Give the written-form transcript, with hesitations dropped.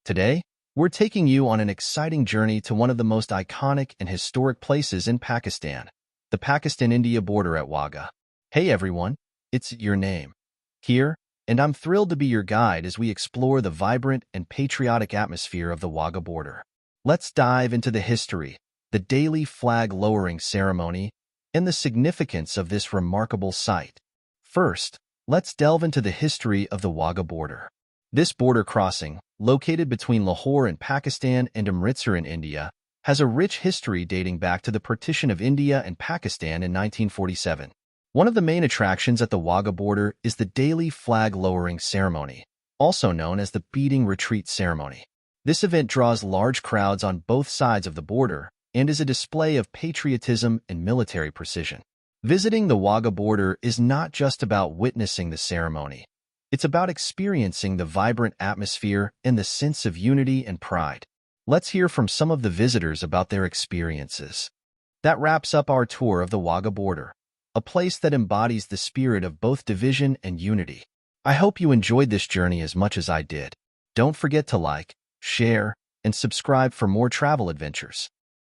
Today, we're taking you on an exciting journey to one of the most iconic and historic places in Pakistan, the Pakistan-India border at Wagah. Hey everyone, it's your name here, and I'm thrilled to be your guide as we explore the vibrant and patriotic atmosphere of the Wagah border. Let's dive into the history, the daily flag-lowering ceremony, and the significance of this remarkable site. First, let's delve into the history of the Wagah border. This border crossing, located between Lahore in Pakistan and Amritsar in India, has a rich history dating back to the partition of India and Pakistan in 1947. One of the main attractions at the Wagah border is the daily flag-lowering ceremony, also known as the beating retreat ceremony. This event draws large crowds on both sides of the border and is a display of patriotism and military precision. Visiting the Wagah border is not just about witnessing the ceremony. It's about experiencing the vibrant atmosphere and the sense of unity and pride. Let's hear from some of the visitors about their experiences. That wraps up our tour of the Wagah border, a place that embodies the spirit of both division and unity. I hope you enjoyed this journey as much as I did. Don't forget to like, share, and subscribe for more travel adventures.